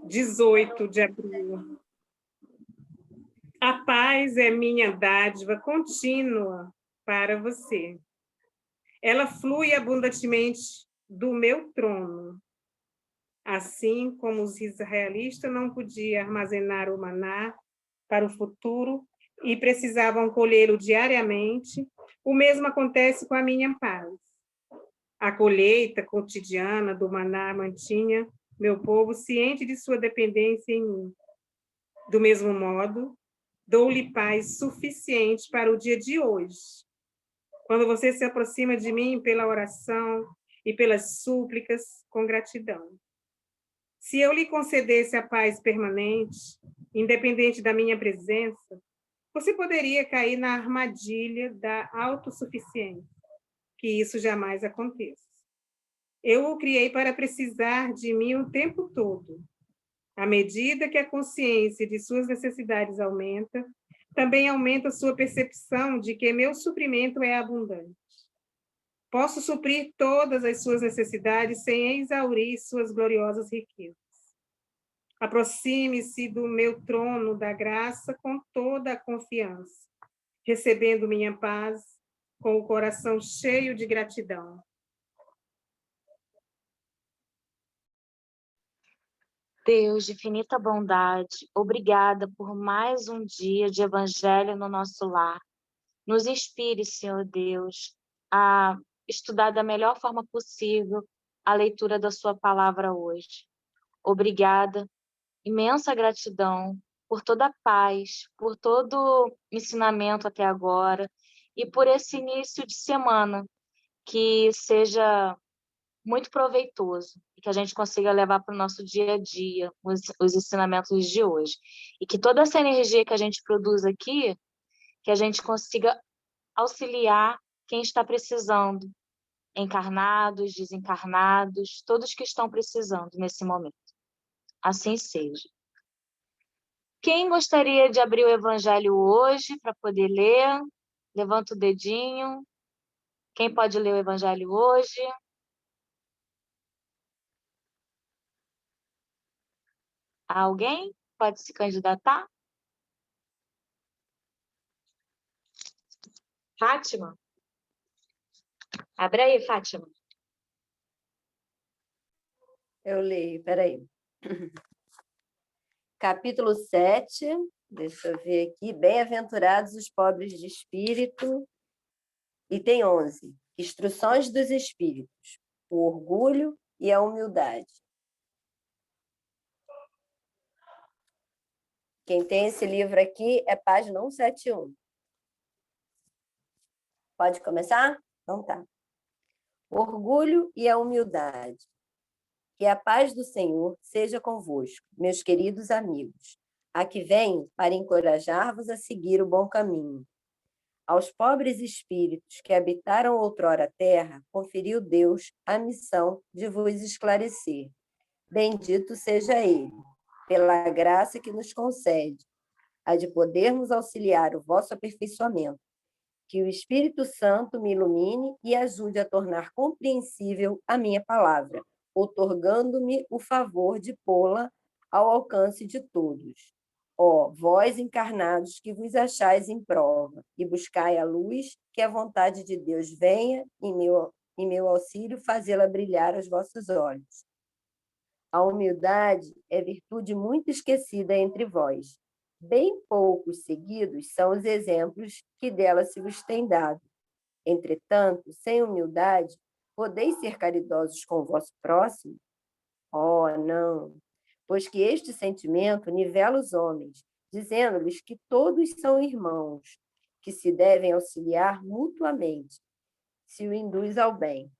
18 de abril. A paz é minha dádiva contínua para você. Ela flui abundantemente do meu trono. Assim como os israelitas não podiam armazenar o maná para o futuro e precisavam colhê-lo diariamente, o mesmo acontece com a minha paz. A colheita cotidiana do maná mantinha meu povo ciente de sua dependência em mim. Do mesmo modo, dou-lhe paz suficiente para o dia de hoje. Quando você se aproxima de mim pela oração e pelas súplicas com gratidão. Se eu lhe concedesse a paz permanente, independente da minha presença, você poderia cair na armadilha da autossuficiência, que isso jamais aconteça. Eu o criei para precisar de mim o tempo todo. À medida que a consciência de suas necessidades aumenta, também aumenta sua percepção de que meu suprimento é abundante. Posso suprir todas as suas necessidades sem exaurir suas gloriosas riquezas. Aproxime-se do meu trono da graça com toda a confiança, recebendo minha paz com o coração cheio de gratidão. Deus de infinita bondade, obrigada por mais um dia de evangelho no nosso lar. Nos inspire, Senhor Deus, a estudar da melhor forma possível a leitura da sua palavra hoje. Obrigada, imensa gratidão por toda a paz, por todo ensinamento até agora e por esse início de semana que seja muito proveitoso e que a gente consiga levar para o nosso dia a dia os ensinamentos de hoje. E que toda essa energia que a gente produz aqui, que a gente consiga auxiliar quem está precisando, encarnados, desencarnados, todos que estão precisando nesse momento. Assim seja. Quem gostaria de abrir o Evangelho hoje para poder ler? Levanta o dedinho. Quem pode ler o Evangelho hoje? Alguém pode se candidatar? Fátima? Abre aí, Fátima. Eu leio, peraí. Capítulo 7, deixa eu ver aqui. Bem-aventurados os pobres de espírito. Item 11. Instruções dos espíritos. O orgulho e a humildade. Quem tem esse livro aqui é página 171. Pode começar? Então tá. O orgulho e a humildade. Que a paz do Senhor seja convosco, meus queridos amigos. Aqui venho para encorajar-vos a seguir o bom caminho. Aos pobres espíritos que habitaram outrora a terra, conferiu Deus a missão de vos esclarecer. Bendito seja Ele, pela graça que nos concede, a de podermos auxiliar o vosso aperfeiçoamento. Que o Espírito Santo me ilumine e ajude a tornar compreensível a minha palavra, outorgando-me o favor de pô-la ao alcance de todos. Ó, vós encarnados que vos achais em prova, e buscai a luz, que a vontade de Deus venha, em meu auxílio, fazê-la brilhar aos vossos olhos. A humildade é virtude muito esquecida entre vós. Bem poucos seguidos são os exemplos que dela se vos tem dado. Entretanto, sem humildade, podeis ser caridosos com o vosso próximo? Oh, não! Pois que este sentimento nivela os homens, dizendo-lhes que todos são irmãos, que se devem auxiliar mutuamente, se o induz ao bem.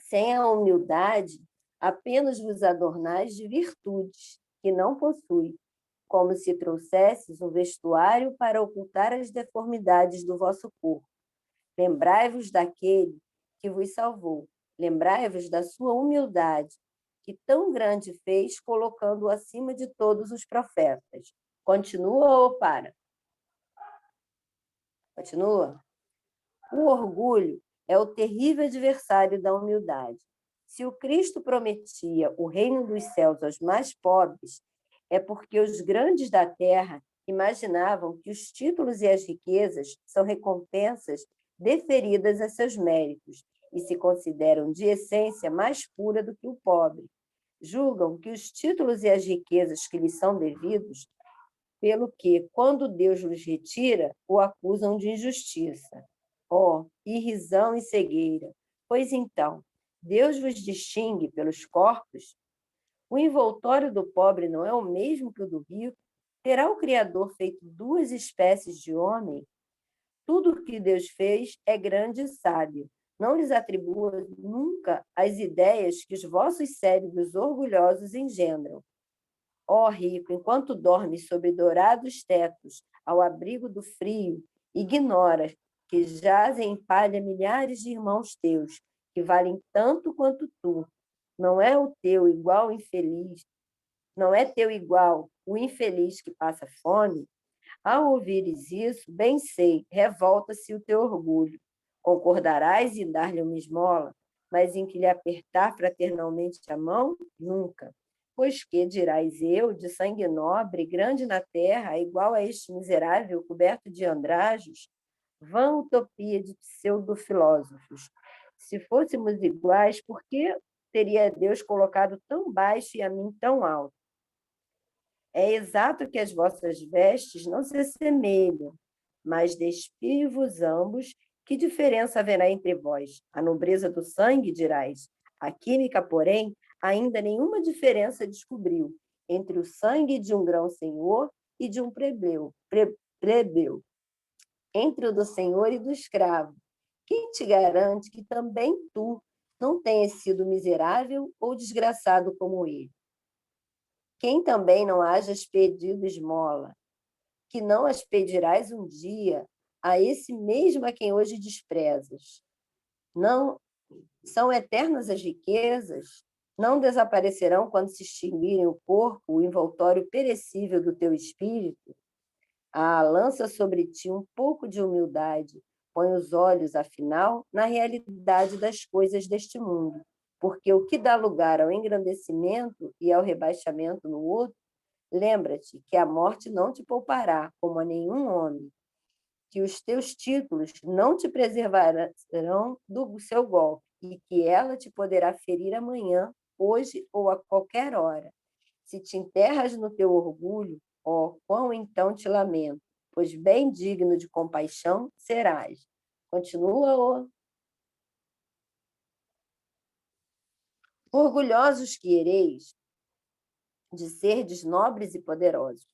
Sem a humildade, apenas vos adornais de virtudes que não possui, como se trouxesses um vestuário para ocultar as deformidades do vosso corpo. Lembrai-vos daquele que vos salvou. Lembrai-vos da sua humildade, que tão grande fez, colocando-o acima de todos os profetas. Continua ou para? Continua? O orgulho é o terrível adversário da humildade. Se o Cristo prometia o reino dos céus aos mais pobres, é porque os grandes da terra imaginavam que os títulos e as riquezas são recompensas deferidas a seus méritos e se consideram de essência mais pura do que o pobre. Julgam que os títulos e as riquezas que lhes são devidos, pelo que, quando Deus os retira, o acusam de injustiça. Ó, irrisão e cegueira! Pois então, Deus vos distingue pelos corpos? O envoltório do pobre não é o mesmo que o do rico? Terá o Criador feito duas espécies de homem? Tudo o que Deus fez é grande e sábio. Não lhes atribua nunca as ideias que os vossos cérebros orgulhosos engendram. Ó rico, enquanto dormes sobre dourados tetos, ao abrigo do frio, ignora que jazem em palha milhares de irmãos teus, que valem tanto quanto tu. Não é o teu igual infeliz, não é teu igual o infeliz que passa fome? Ao ouvires isso, bem sei, revolta-se o teu orgulho. Concordarás em dar-lhe uma esmola, mas em que lhe apertar fraternalmente a mão, nunca. Pois que, dirás eu, de sangue nobre, grande na terra, igual a este miserável coberto de andrajos? Vã utopia de pseudo-filósofos. Se fôssemos iguais, por que teria Deus colocado tão baixo e a mim tão alto? É exato que as vossas vestes não se assemelham, mas despiu-vos ambos, que diferença haverá entre vós? A nobreza do sangue, dirás. A química, porém, ainda nenhuma diferença descobriu entre o sangue de um grão-senhor e de um plebeu, entre o do senhor e do escravo. Quem te garante que também tu não tenhas sido miserável ou desgraçado como ele? Quem também não hajas pedido esmola, que não as pedirás um dia a esse mesmo a quem hoje desprezas? Não são eternas as riquezas? Não desaparecerão quando se extinguirem o corpo, o envoltório perecível do teu espírito? Ah, lança sobre ti um pouco de humildade, põe os olhos, afinal, na realidade das coisas deste mundo, porque o que dá lugar ao engrandecimento e ao rebaixamento no outro, lembra-te que a morte não te poupará, como a nenhum homem, que os teus títulos não te preservarão do seu golpe, e que ela te poderá ferir amanhã, hoje ou a qualquer hora. Se te enterras no teu orgulho, ó, quão então te lamento, pois bem digno de compaixão serás. Continua, ó. Orgulhosos que ereis de serdes nobres e poderosos.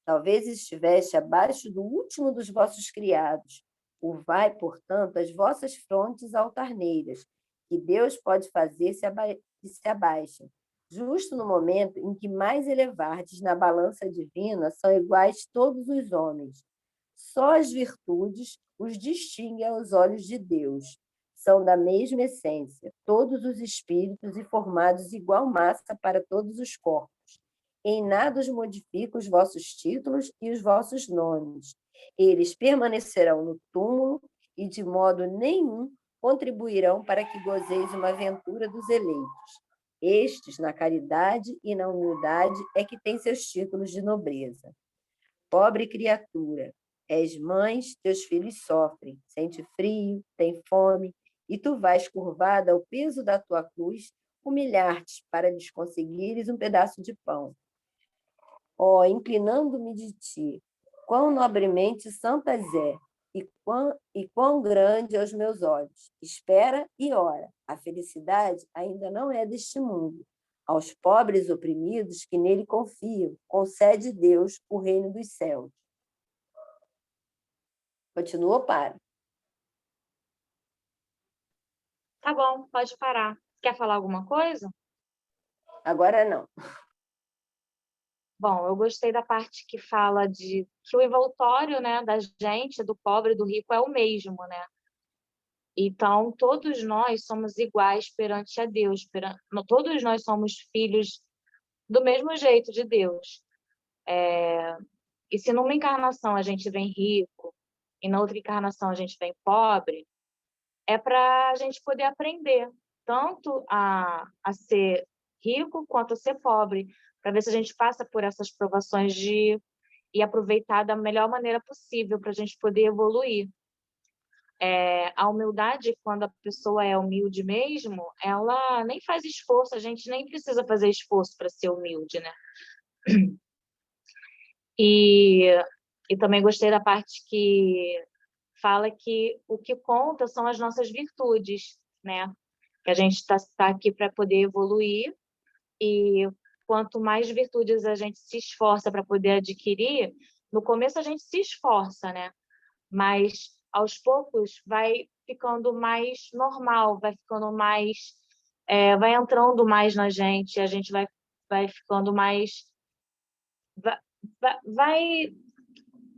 Talvez estiveste abaixo do último dos vossos criados. Curvai, portanto, as vossas frontes altarneiras, que Deus pode fazer que se abaixem. Justo no momento em que mais elevardes na balança divina, são iguais todos os homens. Só as virtudes os distinguem aos olhos de Deus. São da mesma essência, todos os espíritos e formados de igual massa para todos os corpos. Em nada os modifica os vossos títulos e os vossos nomes. Eles permanecerão no túmulo e de modo nenhum contribuirão para que gozeis uma aventura dos eleitos. Estes, na caridade e na humildade, é que têm seus títulos de nobreza. Pobre criatura, és mães, teus filhos sofrem, sente frio, tem fome, e tu vais curvada ao peso da tua cruz, humilhar-te para lhes conseguires um pedaço de pão. Ó, inclinando-me de ti, quão nobremente santas é, e quão grande aos meus olhos. Espera e ora. A felicidade ainda não é deste mundo. Aos pobres oprimidos que nele confiam, concede Deus o reino dos céus. Continua, para. Tá bom, pode parar. Quer falar alguma coisa? Agora não. Bom, eu gostei da parte que fala de que o envoltório, né, da gente, do pobre e do rico, é o mesmo, né? Então, todos nós somos iguais perante a Deus. Todos nós somos filhos do mesmo jeito de Deus. E se numa encarnação a gente vem rico e na outra encarnação a gente vem pobre, é para a gente poder aprender, tanto a ser rico quanto a ser pobre, para ver se a gente passa por essas provações e aproveitar da melhor maneira possível para a gente poder evoluir. A humildade, quando a pessoa é humilde mesmo, ela nem faz esforço, a gente nem precisa fazer esforço para ser humilde, né? E também gostei da parte que fala que o que conta são as nossas virtudes, né? Que a gente está aqui para poder evoluir, e quanto mais virtudes a gente se esforça para poder adquirir, no começo a gente se esforça, né? Mas aos poucos vai ficando mais normal, vai ficando mais, vai entrando mais na gente, a gente vai ficando mais, vai,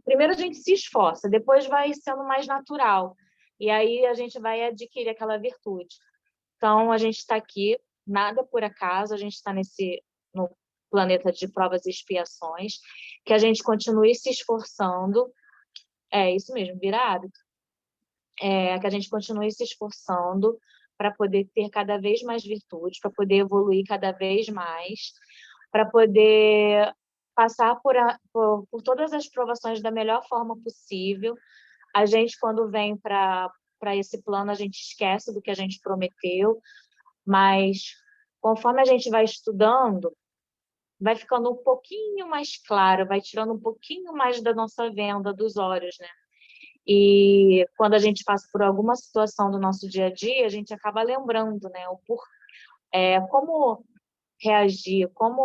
primeiro a gente se esforça, depois vai sendo mais natural, e aí a gente vai adquirir aquela virtude. Então a gente está aqui, nada por acaso, a gente está no planeta de provas e expiações, que a gente continue se esforçando, isso mesmo, vira hábito. Que a gente continue se esforçando para poder ter cada vez mais virtudes, para poder evoluir cada vez mais, para poder passar por todas as provações da melhor forma possível. A gente, quando vem para esse plano, a gente esquece do que a gente prometeu, mas conforme a gente vai estudando, vai ficando um pouquinho mais claro, vai tirando um pouquinho mais da nossa venda dos olhos, né? E quando a gente passa por alguma situação do nosso dia a dia, a gente acaba lembrando, né, como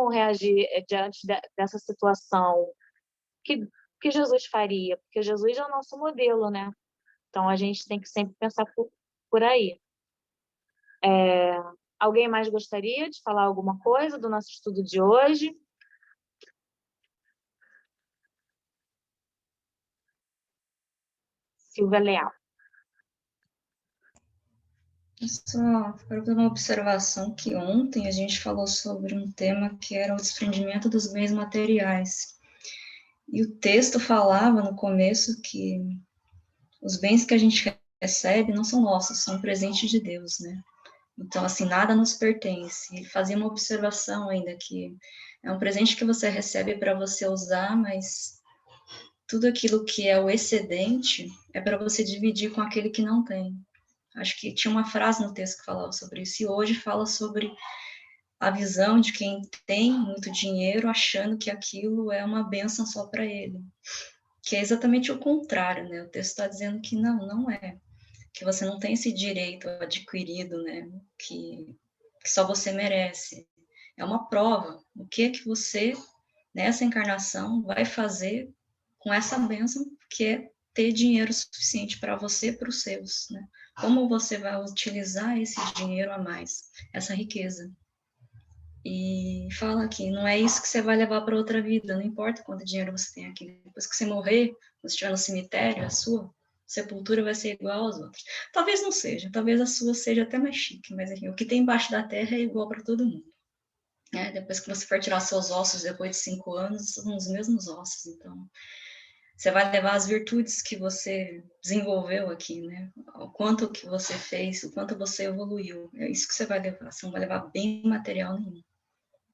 reagir diante dessa situação, que Jesus faria, porque Jesus é o nosso modelo, né? Então a gente tem que sempre pensar por aí. Alguém mais gostaria de falar alguma coisa do nosso estudo de hoje? Silvia Leal. Só quero fazer uma observação que ontem a gente falou sobre um tema que era o desprendimento dos bens materiais. E o texto falava no começo que os bens que a gente recebe não são nossos, são presentes de Deus, né? Então, assim, nada nos pertence. E fazia uma observação ainda que é um presente que você recebe para você usar, mas tudo aquilo que é o excedente é para você dividir com aquele que não tem. Acho que tinha uma frase no texto que falava sobre isso, e hoje fala sobre a visão de quem tem muito dinheiro achando que aquilo é uma bênção só para ele, que é exatamente o contrário, né? O texto está dizendo que não é, que você não tem esse direito adquirido, né? Que só você merece. É uma prova. O que é que você, nessa encarnação, vai fazer com essa bênção, que é ter dinheiro suficiente para você e para os seus, né? Como você vai utilizar esse dinheiro a mais, essa riqueza? E fala que não é isso que você vai levar para outra vida, não importa quanto dinheiro você tem aqui. Depois que você morrer, quando estiver no cemitério, a sua sepultura vai ser igual às outras. Talvez não seja, talvez a sua seja até mais chique, mas enfim, o que tem embaixo da terra é igual para todo mundo. Depois que você for tirar seus ossos depois de 5 anos, são os mesmos ossos, então você vai levar as virtudes que você desenvolveu aqui, né? O quanto que você fez, o quanto você evoluiu. É isso que você vai levar. Você não vai levar bem material nenhum.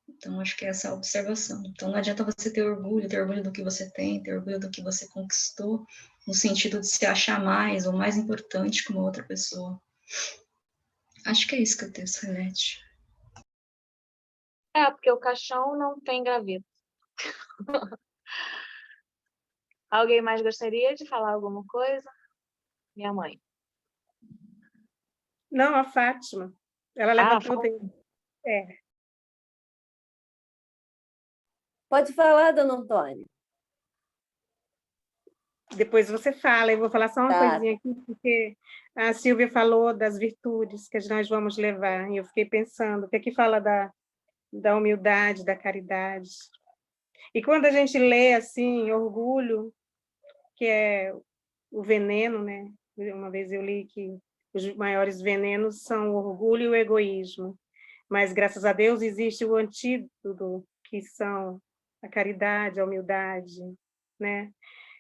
Então, acho que é essa a observação. Então, não adianta você ter orgulho do que você tem, ter orgulho do que você conquistou, no sentido de se achar mais ou mais importante que uma outra pessoa. Acho que é isso que o texto remete. Porque o caixão não tem graveta. Alguém mais gostaria de falar alguma coisa? Minha mãe. Não, a Fátima. Ela levantou o dedo. Pode falar, dona Antônia. Depois você fala, eu vou falar só uma Tá. coisinha aqui, porque a Silvia falou das virtudes que nós vamos levar, e eu fiquei pensando, o que aqui fala da humildade, da caridade. E quando a gente lê, assim, orgulho, que é o veneno, né? Uma vez eu li que os maiores venenos são o orgulho e o egoísmo, mas, graças a Deus, existe o antídoto, que são a caridade, a humildade, né?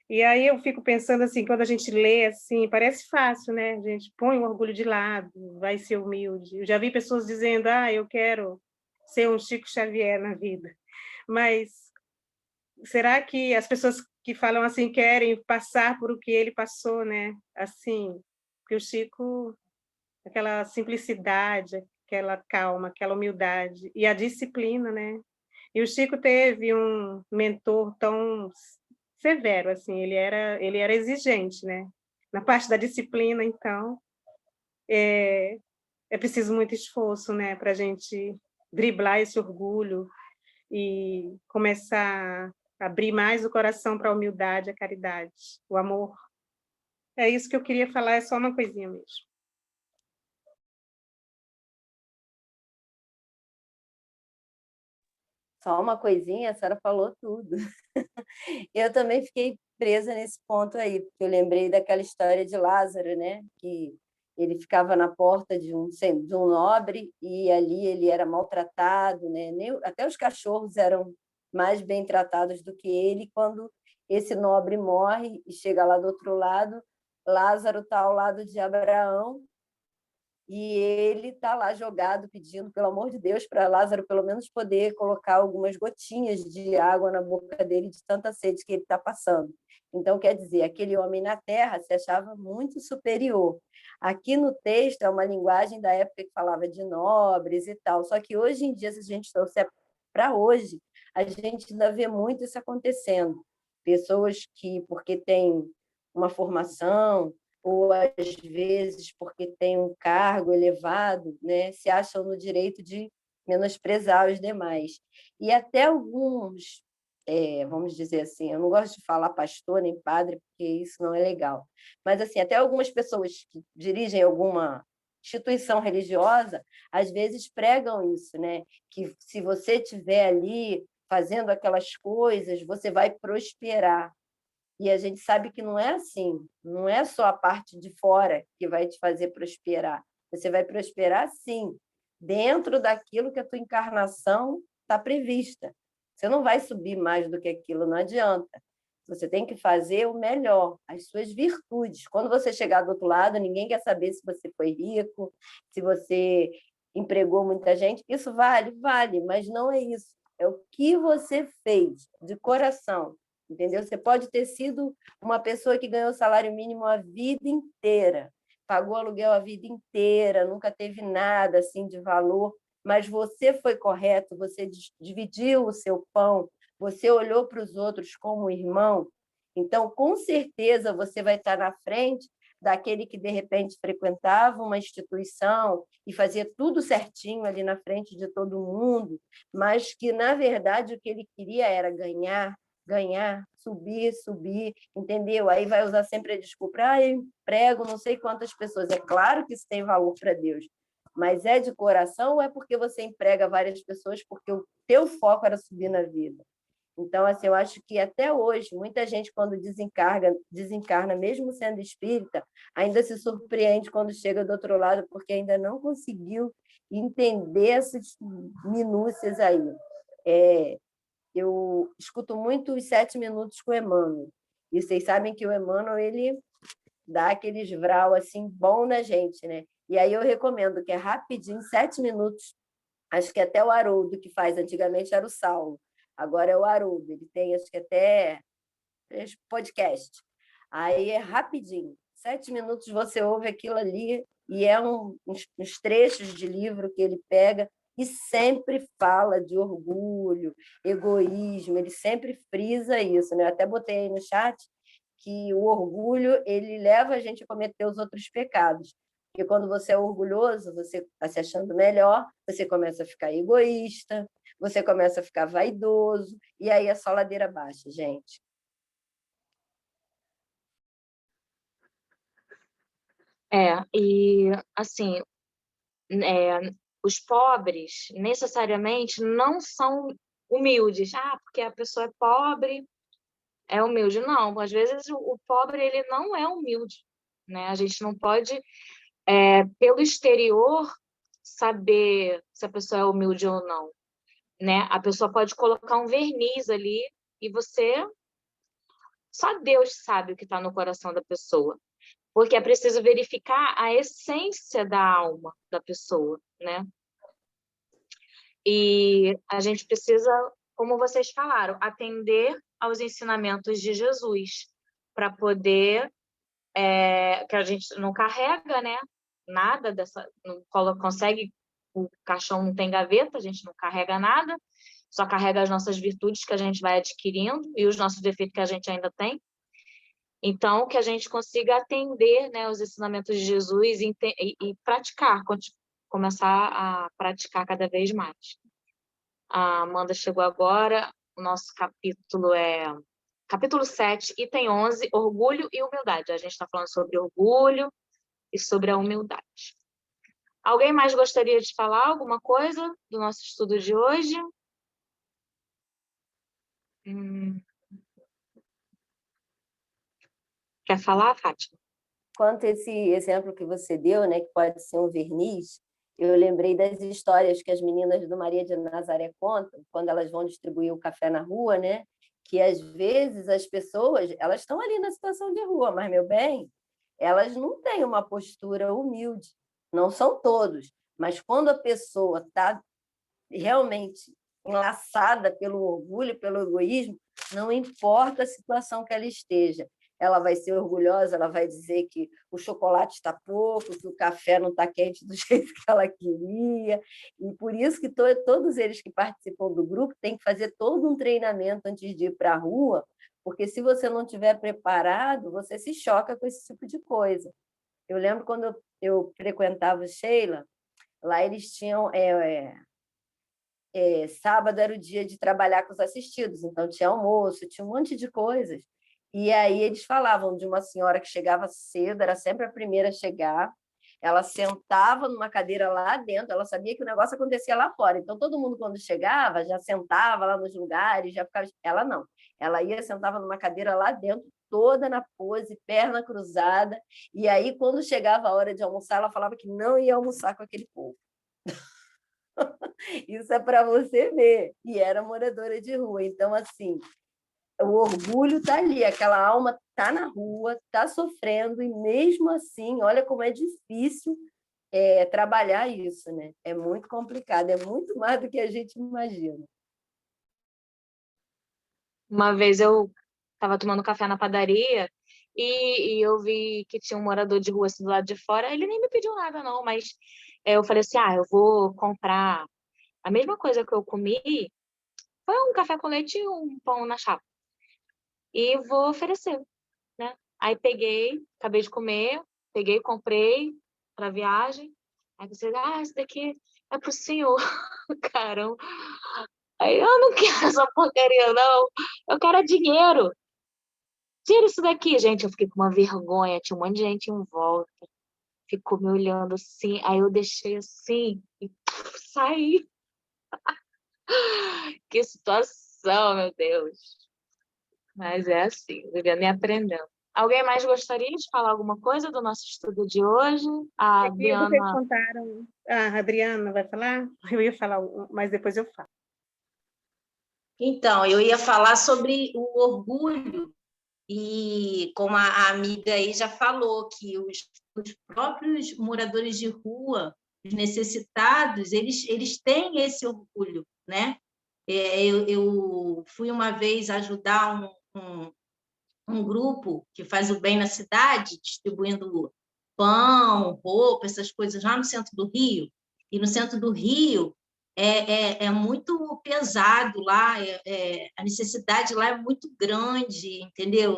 E aí eu fico pensando assim, quando a gente lê assim, parece fácil, né? A gente põe o orgulho de lado, vai ser humilde. Eu já vi pessoas dizendo, eu quero ser um Chico Xavier na vida. Mas será que as pessoas que falam assim querem passar por o que ele passou, né? Assim, porque o Chico, aquela simplicidade, aquela calma, aquela humildade e a disciplina, né? E o Chico teve um mentor tão severo, assim, ele era exigente, né? Na parte da disciplina, então, é preciso muito esforço, né, para a gente driblar esse orgulho e começar a abrir mais o coração para a humildade, a caridade, o amor. É isso que eu queria falar, é só uma coisinha mesmo. Só uma coisinha, a senhora falou tudo. Eu também fiquei presa nesse ponto aí, porque eu lembrei daquela história de Lázaro, né? Que ele ficava na porta de um nobre e ali ele era maltratado, né? Até os cachorros eram mais bem tratados do que ele. Quando esse nobre morre e chega lá do outro lado, Lázaro está ao lado de Abraão e ele está lá jogado, pedindo, pelo amor de Deus, para Lázaro pelo menos poder colocar algumas gotinhas de água na boca dele, de tanta sede que ele está passando. Então, quer dizer, aquele homem na terra se achava muito superior. Aqui no texto é uma linguagem da época que falava de nobres e tal, só que hoje em dia, se a gente trouxer para hoje, a gente ainda vê muito isso acontecendo. Pessoas que, porque têm uma formação, ou às vezes porque tem um cargo elevado, né, se acham no direito de menosprezar os demais. E até alguns, vamos dizer assim, eu não gosto de falar pastor nem padre, porque isso não é legal, mas assim, até algumas pessoas que dirigem alguma instituição religiosa, às vezes pregam isso, né, que se você estiver ali fazendo aquelas coisas, você vai prosperar. E a gente sabe que não é assim, não é só a parte de fora que vai te fazer prosperar. Você vai prosperar, sim, dentro daquilo que a tua encarnação está prevista. Você não vai subir mais do que aquilo, não adianta. Você tem que fazer o melhor, as suas virtudes. Quando você chegar do outro lado, ninguém quer saber se você foi rico, se você empregou muita gente. Isso vale? Vale, mas não é isso. É o que você fez de coração. Entendeu? Você pode ter sido uma pessoa que ganhou salário mínimo a vida inteira, pagou aluguel a vida inteira, nunca teve nada assim de valor, mas você foi correto, você dividiu o seu pão, você olhou para os outros como irmão. Então, com certeza, você vai estar na frente daquele que, de repente, frequentava uma instituição e fazia tudo certinho ali na frente de todo mundo, mas que, na verdade, o que ele queria era ganhar, subir, entendeu? Aí vai usar sempre a desculpa, eu emprego não sei quantas pessoas. É claro que isso tem valor para Deus, mas é de coração ou é porque você emprega várias pessoas porque o teu foco era subir na vida? Então, assim, eu acho que até hoje, muita gente, quando desencarna, mesmo sendo espírita, ainda se surpreende quando chega do outro lado, porque ainda não conseguiu entender essas minúcias aí. Eu escuto muito os 7 minutos com o Emmanuel. E vocês sabem que o Emmanuel, ele dá aqueles vral assim, bom na gente, né? E aí eu recomendo que é rapidinho, 7 minutos. Acho que até o Haroldo que faz, antigamente era o Saulo, agora é o Haroldo. Ele tem, acho que até podcast. Aí é rapidinho. 7 minutos você ouve aquilo ali e é uns trechos de livro que ele pega e sempre fala de orgulho, egoísmo, ele sempre frisa isso, né? Eu até botei aí no chat que o orgulho ele leva a gente a cometer os outros pecados. Porque quando você é orgulhoso, você está se achando melhor, você começa a ficar egoísta, você começa a ficar vaidoso, e aí é só ladeira abaixo, gente. E assim, os pobres necessariamente não são humildes. Porque a pessoa é pobre, é humilde. Não, às vezes o pobre ele não é humilde, né? A gente não pode, pelo exterior, saber se a pessoa é humilde ou não, né? A pessoa pode colocar um verniz ali e você Só Deus sabe o que está no coração da pessoa, porque é preciso verificar a essência da alma da pessoa, né? E a gente precisa, como vocês falaram, atender aos ensinamentos de Jesus, para poder, que a gente não carrega, né? Nada dessa, não consegue, o caixão não tem gaveta, a gente não carrega nada, só carrega as nossas virtudes que a gente vai adquirindo e os nossos defeitos que a gente ainda tem. Então, que a gente consiga atender, né, os ensinamentos de Jesus e praticar, começar a praticar cada vez mais. A Amanda chegou agora, o nosso capítulo é capítulo 7, item 11, orgulho e humildade. A gente está falando sobre orgulho e sobre a humildade. Alguém mais gostaria de falar alguma coisa do nosso estudo de hoje? Quer falar, Fátima? Quanto a esse exemplo que você deu, né, que pode ser um verniz, eu lembrei das histórias que as meninas do Maria de Nazaré contam, quando elas vão distribuir o café na rua, né, que às vezes as pessoas, elas estão ali na situação de rua, mas, meu bem, elas não têm uma postura humilde, não são todos, mas quando a pessoa está realmente enlaçada pelo orgulho, pelo egoísmo, não importa a situação que ela esteja, ela vai ser orgulhosa, ela vai dizer que o chocolate está pouco, que o café não está quente do jeito que ela queria, e por isso que todos eles que participam do grupo têm que fazer todo um treinamento antes de ir para a rua, porque se você não estiver preparado, você se choca com esse tipo de coisa. Eu lembro quando eu frequentava o Sheila, lá eles tinham... sábado era o dia de trabalhar com os assistidos, então tinha almoço, tinha um monte de coisas. E aí eles falavam de uma senhora que chegava cedo, era sempre a primeira a chegar, ela sentava numa cadeira lá dentro, ela sabia que o negócio acontecia lá fora, então todo mundo quando chegava já sentava lá nos lugares, já ficava... Ela não, ela ia, sentava numa cadeira lá dentro, toda na pose, perna cruzada, e aí quando chegava a hora de almoçar, ela falava que não ia almoçar com aquele povo. Isso é para você ver. E era moradora de rua. Então, assim, o orgulho está ali, aquela alma está na rua, está sofrendo, e mesmo assim, olha como é difícil trabalhar isso, né? É muito complicado, é muito mais do que a gente imagina. Uma vez eu estava tomando café na padaria e eu vi que tinha um morador de rua assim, do lado de fora. Ele nem me pediu nada, não, mas eu falei assim, eu vou comprar a mesma coisa que eu comi, foi um café com leite e um pão na chapa. E vou oferecer, né? Aí peguei, acabei de comer, peguei, comprei para viagem. Aí você, esse daqui é pro senhor, caramba. Aí eu não quero essa porcaria, não. Eu quero dinheiro. Tira isso daqui, gente. Eu fiquei com uma vergonha, tinha um monte de gente em volta. Ficou me olhando assim, aí eu deixei assim e saí. Que situação, meu Deus. Mas é assim, vivendo e aprendendo. Alguém mais gostaria de falar alguma coisa do nosso estudo de hoje? A Adriana... Vocês contaram... a Adriana vai falar? Eu ia falar, mas depois eu falo. Então, eu ia falar sobre o orgulho, e como a amiga aí já falou, que os próprios moradores de rua, os necessitados, eles têm esse orgulho, né? Eu fui uma vez ajudar um grupo que faz o bem na cidade, distribuindo pão, roupa, essas coisas lá no centro do Rio. E no centro do Rio é muito pesado lá, a necessidade lá é muito grande, entendeu?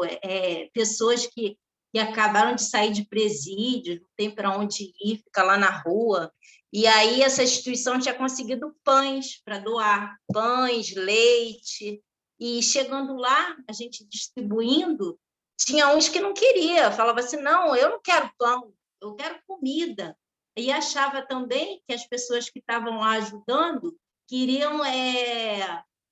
Pessoas que acabaram de sair de presídio, não tem para onde ir, fica lá na rua. E aí essa instituição tinha conseguido pães para doar, pães, leite. E chegando lá, a gente distribuindo, tinha uns que não queria, falava assim, não, eu não quero pão, eu quero comida. E achava também que as pessoas que estavam lá ajudando queriam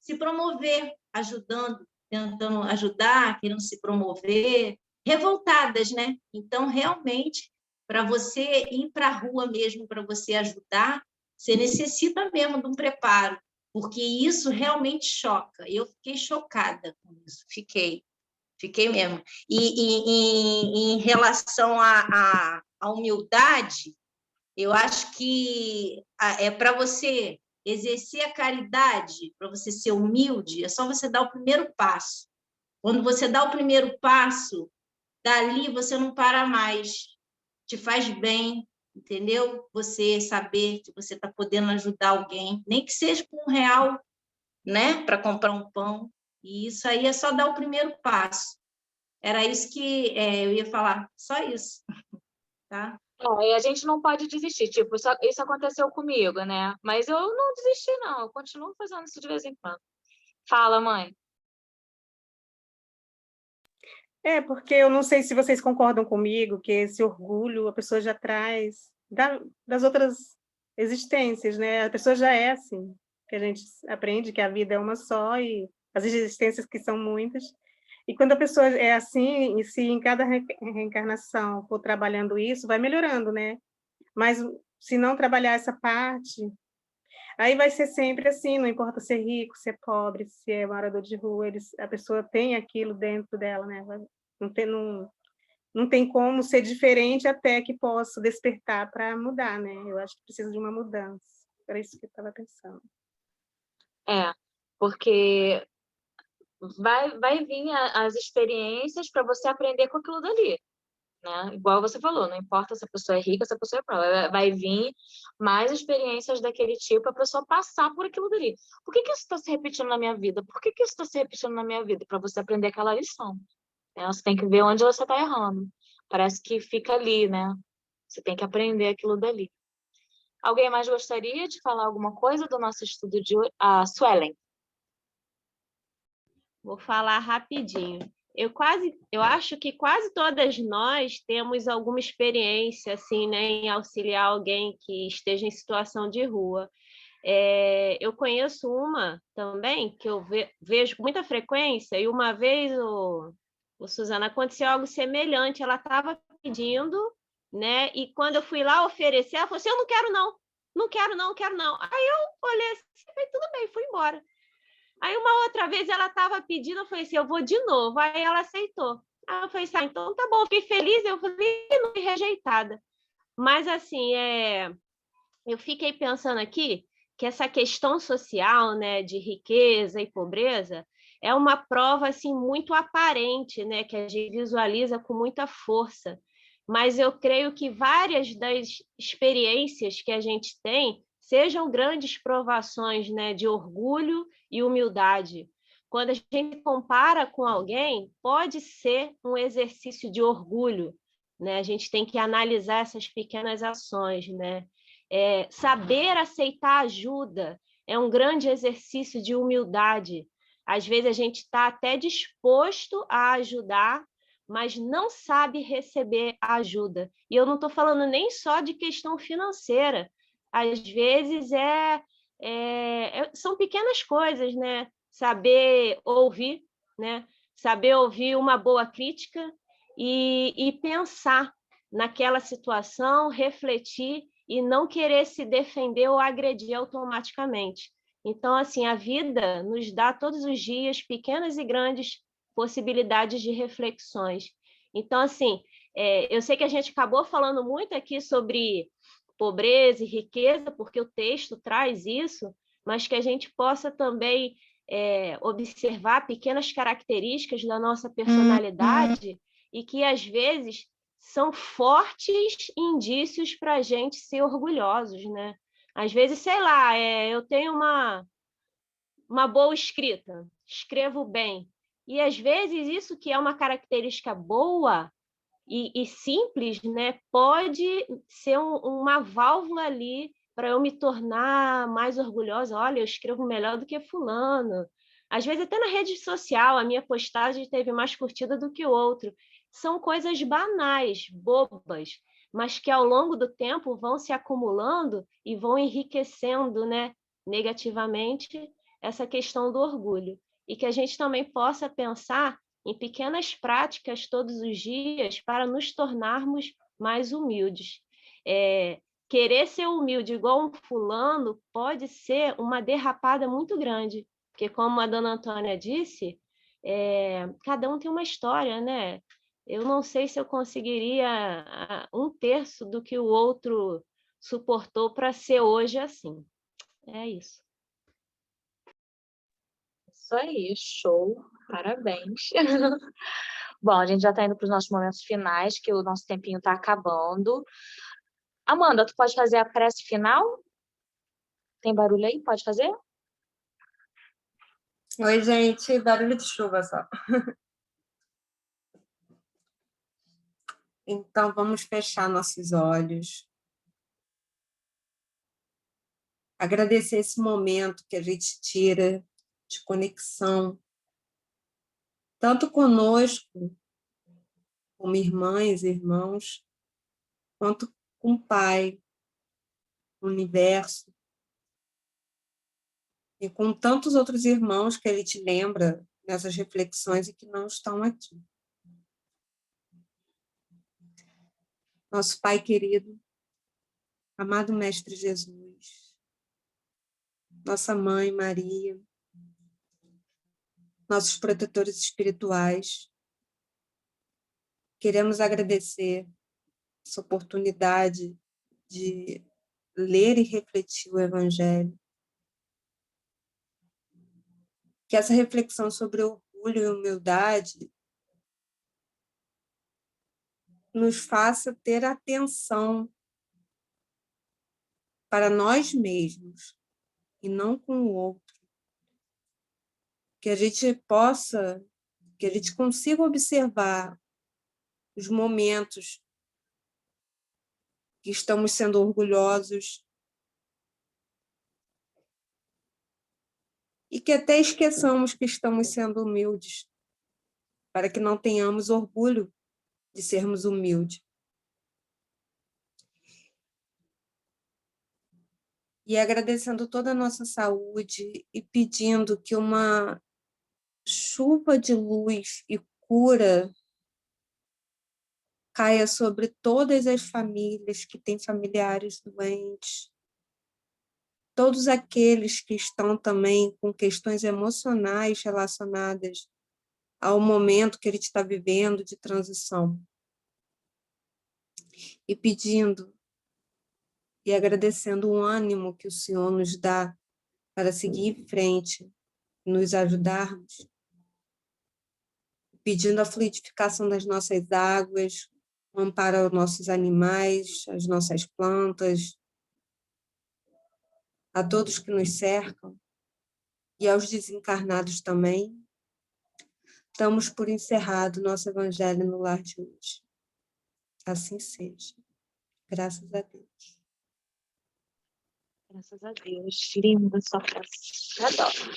se promover, ajudando, tentando ajudar, querendo se promover, revoltadas, né? Então, realmente, para você ir para a rua mesmo, para você ajudar, você necessita mesmo de um preparo, porque isso realmente choca. Eu fiquei chocada com isso, fiquei. Fiquei mesmo. E em relação à humildade, eu acho que é para você exercer a caridade, para você ser humilde, é só você dar o primeiro passo. Quando você dá o primeiro passo, dali você não para mais. Te faz bem, entendeu? Você saber que você está podendo ajudar alguém, nem que seja com R$1, né? Para comprar um pão. E isso aí é só dar o primeiro passo. Era isso que eu ia falar, só isso, tá? E a gente não pode desistir, tipo, isso aconteceu comigo, né? Mas eu não desisti, não, eu continuo fazendo isso de vez em quando. Fala, mãe. Porque eu não sei se vocês concordam comigo que esse orgulho a pessoa já traz das outras existências, né? A pessoa já é assim, que a gente aprende que a vida é uma só e as existências que são muitas. E quando a pessoa é assim, e se em cada reencarnação for trabalhando isso, vai melhorando, né? Mas se não trabalhar essa parte, aí vai ser sempre assim, não importa se é rico, se é pobre, se é morador de rua, a pessoa tem aquilo dentro dela, né? Não tem como ser diferente até que possa despertar para mudar, né? Eu acho que precisa de uma mudança. Era isso que eu estava pensando. Porque vai vir as experiências para você aprender com aquilo dali, né? Igual você falou, não importa se a pessoa é rica, se a pessoa é pobre, vai vir mais experiências daquele tipo para a pessoa passar por aquilo dali. Por que isso está se repetindo na minha vida? Por que isso está se repetindo na minha vida? Para você aprender aquela lição. Né? Você tem que ver onde você está errando. Parece que fica ali, né? Você tem que aprender aquilo dali. Alguém mais gostaria de falar alguma coisa do nosso estudo de hoje? Suelen. Vou falar rapidinho. Eu acho que quase todas nós temos alguma experiência assim, né, em auxiliar alguém que esteja em situação de rua. Eu conheço uma também que eu vejo com muita frequência, e uma vez, Suzana, aconteceu algo semelhante. Ela estava pedindo, né? E quando eu fui lá oferecer, ela falou assim: eu não quero, não, não quero, não, quero, não. Aí eu olhei assim, falei, tudo bem, fui embora. Aí uma outra vez ela estava pedindo, eu falei assim, eu vou de novo. Aí ela aceitou. Aí eu falei assim, então tá bom, fiquei feliz. Eu falei, não fui rejeitada. Mas assim, eu fiquei pensando aqui que essa questão social, né, de riqueza e pobreza, é uma prova assim muito aparente, né, que a gente visualiza com muita força. Mas eu creio que várias das experiências que a gente tem sejam grandes provações, né, de orgulho e humildade. Quando a gente compara com alguém, pode ser um exercício de orgulho, né? A gente tem que analisar essas pequenas ações, né? Saber aceitar ajuda é um grande exercício de humildade. Às vezes a gente está até disposto a ajudar, mas não sabe receber ajuda. E eu não estou falando nem só de questão financeira. Às vezes são pequenas coisas, né? Saber ouvir, né? Saber ouvir uma boa crítica e pensar naquela situação, refletir e não querer se defender ou agredir automaticamente. Então, assim, a vida nos dá todos os dias pequenas e grandes possibilidades de reflexões. Então, assim, eu sei que a gente acabou falando muito aqui sobre pobreza e riqueza, porque o texto traz isso, mas que a gente possa também observar pequenas características da nossa personalidade e que, às vezes, são fortes indícios para a gente ser orgulhosos, né? Às vezes, sei lá, eu tenho uma boa escrita, escrevo bem, e às vezes isso que é uma característica boa e simples, né, pode ser uma válvula ali para eu me tornar mais orgulhosa. Olha, eu escrevo melhor do que fulano. Às vezes até na rede social a minha postagem teve mais curtida do que o outro. São coisas banais, bobas, mas que ao longo do tempo vão se acumulando e vão enriquecendo, né, negativamente essa questão do orgulho. E que a gente também possa pensar em pequenas práticas todos os dias para nos tornarmos mais humildes. Querer ser humilde igual um fulano pode ser uma derrapada muito grande, porque, como a dona Antônia disse, cada um tem uma história, né? Eu não sei se eu conseguiria 1/3 do que o outro suportou para ser hoje assim. É isso. Isso aí, show, parabéns. Bom, a gente já está indo para os nossos momentos finais, que o nosso tempinho está acabando. Amanda, tu pode fazer a prece final? Tem barulho aí? Pode fazer? Oi, gente, barulho de chuva só. Então, vamos fechar nossos olhos. Agradecer esse momento que a gente tira de conexão, tanto conosco, como irmãs e irmãos, quanto com o Pai, o universo, e com tantos outros irmãos que ele te lembra nessas reflexões e que não estão aqui. Nosso Pai querido, amado Mestre Jesus, nossa Mãe Maria, nossos protetores espirituais, queremos agradecer essa oportunidade de ler e refletir o Evangelho. Que essa reflexão sobre orgulho e humildade nos faça ter atenção para nós mesmos e não com o outro. Que a gente consiga observar os momentos que estamos sendo orgulhosos e que até esqueçamos que estamos sendo humildes, para que não tenhamos orgulho de sermos humildes. E agradecendo toda a nossa saúde e pedindo que uma chuva de luz e cura caia sobre todas as famílias que têm familiares doentes, todos aqueles que estão também com questões emocionais relacionadas ao momento que ele está vivendo de transição. E pedindo e agradecendo o ânimo que o Senhor nos dá para seguir em frente, nos ajudarmos, pedindo a fluidificação das nossas águas, o amparo aos nossos animais, às nossas plantas, a todos que nos cercam e aos desencarnados também. Damos por encerrado nosso Evangelho no lar de hoje. Assim seja. Graças a Deus. Graças a Deus. Linda sua foto. Adoro.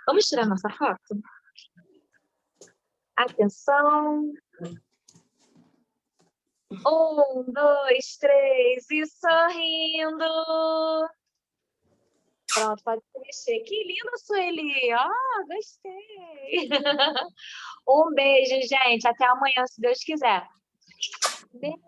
Vamos tirar nossa foto? Atenção. 1, 2, 3 e sorrindo. Pronto, pode mexer. Que lindo, Sueli. Ó, gostei. Um beijo, gente. Até amanhã, se Deus quiser. Beijo.